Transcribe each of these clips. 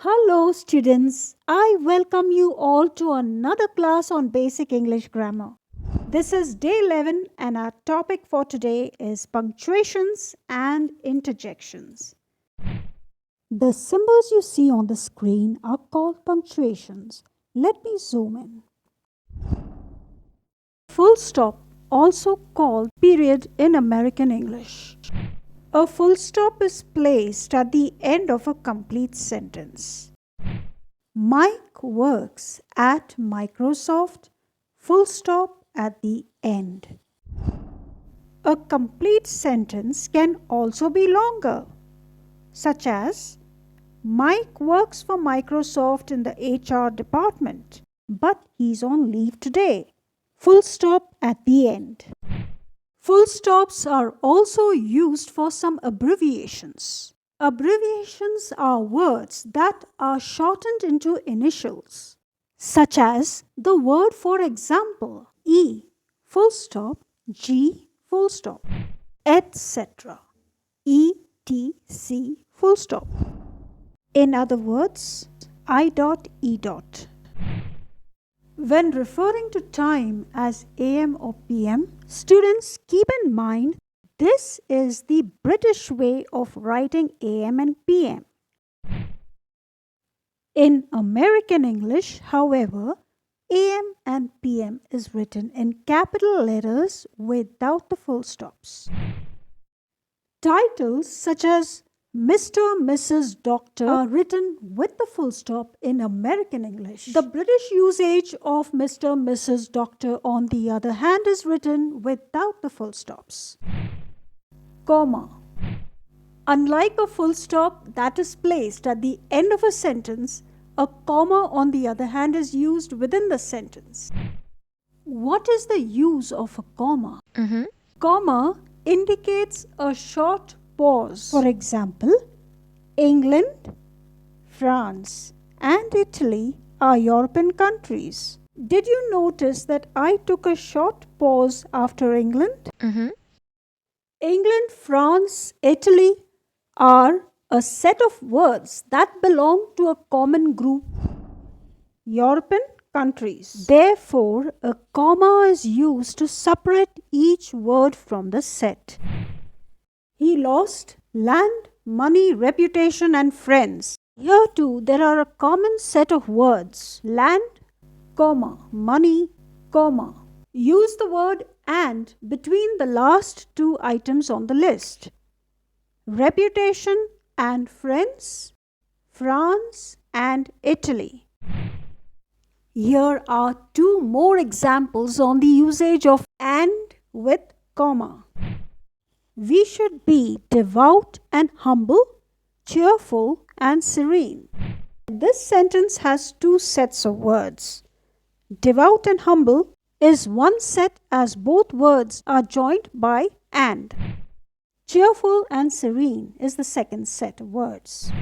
Hello, students. I welcome you all to another class on basic English grammar. This is day 11, and our topic for today is punctuations and interjections. The symbols you see on the screen are called punctuations. Let me zoom in. Full stop, also called period in American English. A full stop is placed at the end of a complete sentence. Mike works at Microsoft, full stop at the end. A complete sentence can also be longer, such as Mike works for Microsoft in the HR department, but he's on leave today. Full stop at the end. Full stops are also used for some abbreviations. Abbreviations are words that are shortened into initials, such as the word for example, E, full stop, G, full stop, etc. ETC, full stop. In other words, I.E. When referring to time as AM or PM, students keep in mind this is the British way of writing AM and PM. In American English, however, AM and PM is written in capital letters without the full stops. Titles such as Mr., Mrs., Doctor are written with the full stop in American English. The British usage of Mr., Mrs., Doctor, on the other hand, is written without the full stops. Comma. Unlike a full stop that is placed at the end of a sentence, a comma, on the other hand, is used within the sentence. What is the use of a comma? Comma indicates a short pause. For example, England, France, and Italy are European countries. Did you notice that I took a short pause after England? England, France, Italy are a set of words that belong to a common group, European countries. Therefore, a comma is used to separate each word from the set. He lost land, money, reputation, and friends. Here too, there are a common set of words. Land, comma, money, comma. Use the word and between the last two items on the list. Reputation and friends, France and Italy. Here are two more examples on the usage of and with comma. We should be devout and humble, cheerful and serene. This sentence has two sets of words. Devout and humble is one set as both words are joined by and. Cheerful and serene is the second set of words.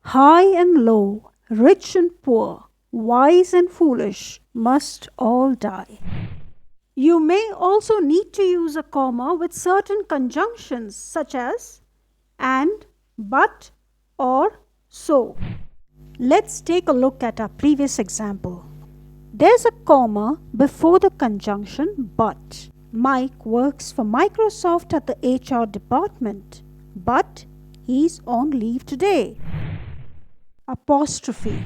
High and low, rich and poor, wise and foolish must all die. You may also need to use a comma with certain conjunctions such as and, but, or, so. Let's take a look at our previous example. There's a comma before the conjunction but. Mike works for Microsoft at the HR department, but he's on leave today. Apostrophe.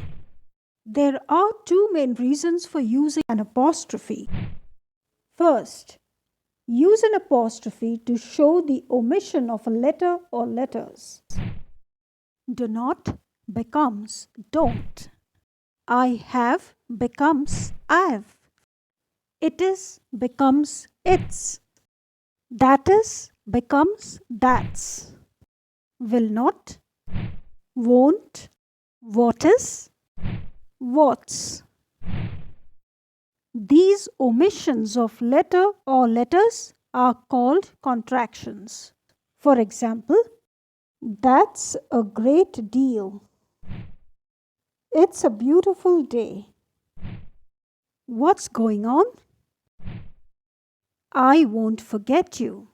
There are two main reasons for using an apostrophe. First, use an apostrophe to show the omission of a letter or letters. Do not becomes don't. I have becomes I've. It is becomes it's. That is becomes that's. Will not, won't, what is, what's. These omissions of letter or letters are called contractions. For example, that's a great deal. It's a beautiful day. What's going on? I won't forget you.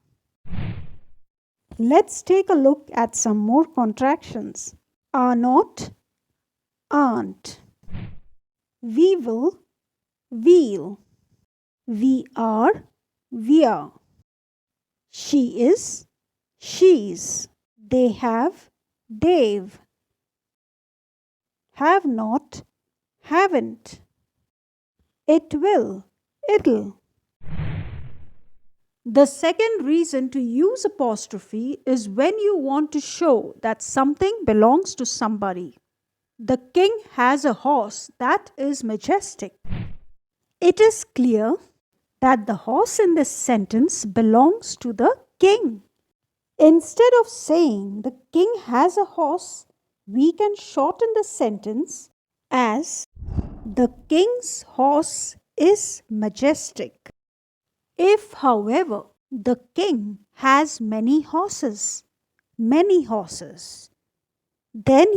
Let's take a look at some more contractions. are not, aren't. We will, we'll. We are, we're. She is, she's. They have, they've. Have not, haven't. It will, it'll. The second reason to use apostrophe is when you want to show that something belongs to somebody. The king has a horse that is majestic. It is clear that the horse in this sentence belongs to the king. Instead of saying the king has a horse, we can shorten the sentence as the king's horse is majestic. If, however, the king has many horses, then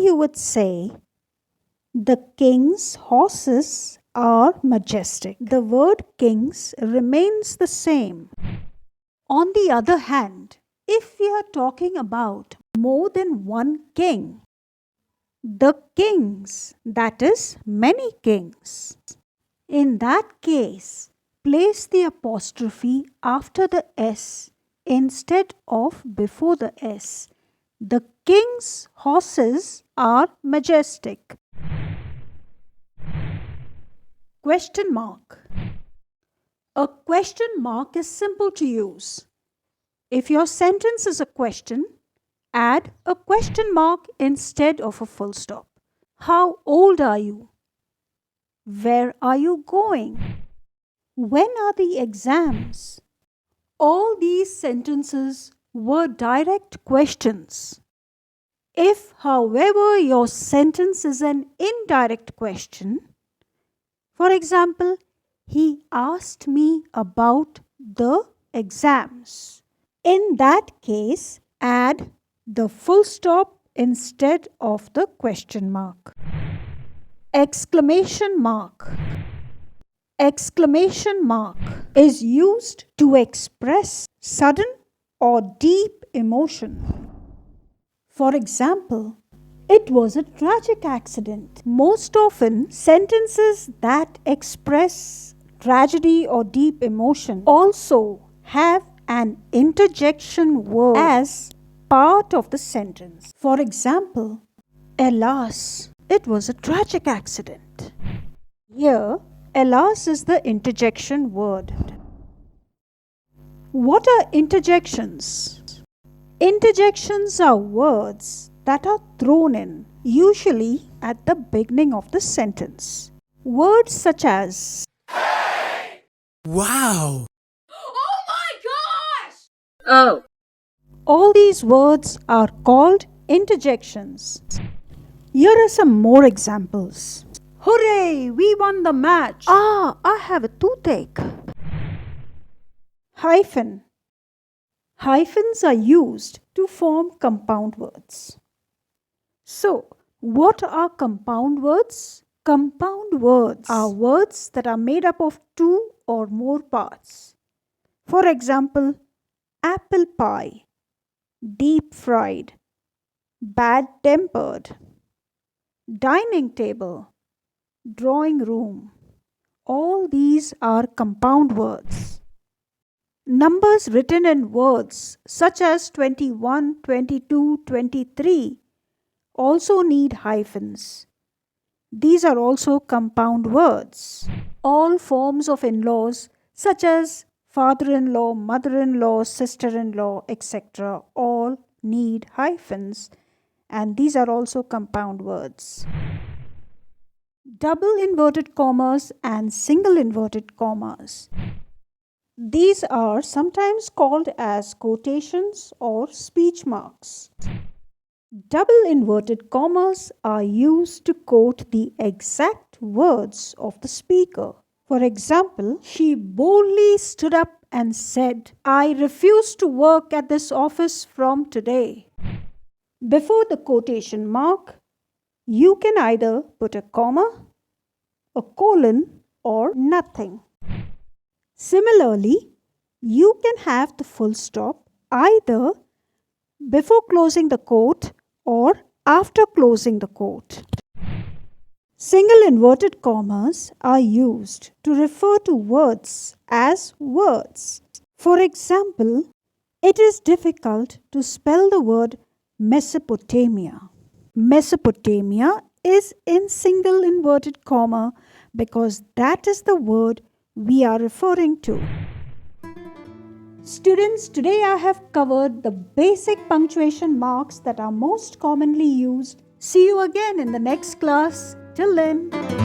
you would say the king's horses are majestic. The word kings remains the same. On the other hand, if we are talking about more than one king, the kings, that is, many kings, in that case, place the apostrophe after the S instead of before the S. The king's horses are majestic. Question mark. A question mark is simple to use. If your sentence is a question, add a question mark instead of a full stop. How old are you? Where are you going? When are the exams? All these sentences were direct questions. If, however, your sentence is an indirect question, for example, he asked me about the exams. In that case, add the full stop instead of the question mark. Exclamation mark. Exclamation mark is used to express sudden or deep emotion. For example, it was a tragic accident. Most often, sentences that express tragedy or deep emotion also have an interjection word as part of the sentence. For example, alas, it was a tragic accident. Here, alas is the interjection word. What are interjections? Interjections are words that are thrown in, usually at the beginning of the sentence. Words such as "Hey!" Wow! Oh my gosh! Oh! All these words are called interjections. Here are some more examples. Hooray! We won the match! Ah, I have a toothache. Hyphen. Hyphens are used to form compound words. So, what are compound words? Compound words are words that are made up of two or more parts. For example, apple pie, deep fried, bad tempered, dining table, drawing room. All these are compound words. Numbers written in words such as 21, 22, 23 also need hyphens. These are also compound words. All forms of in-laws such as father-in-law, mother-in-law, sister-in-law, etc. all need hyphens, and these are also compound words. Double inverted commas and single inverted commas. These are sometimes called as quotations or speech marks. Double inverted commas are used to quote the exact words of the speaker. For example, she boldly stood up and said, "I refuse to work at this office from today." Before the quotation mark, you can either put a comma, a colon, or nothing. Similarly, you can have the full stop either before closing the quote or after closing the quote. Single inverted commas are used to refer to words as words. For example, it is difficult to spell the word Mesopotamia. Mesopotamia is in single inverted comma because that is the word we are referring to. Students, today I have covered the basic punctuation marks that are most commonly used. See you again in the next class. Till then.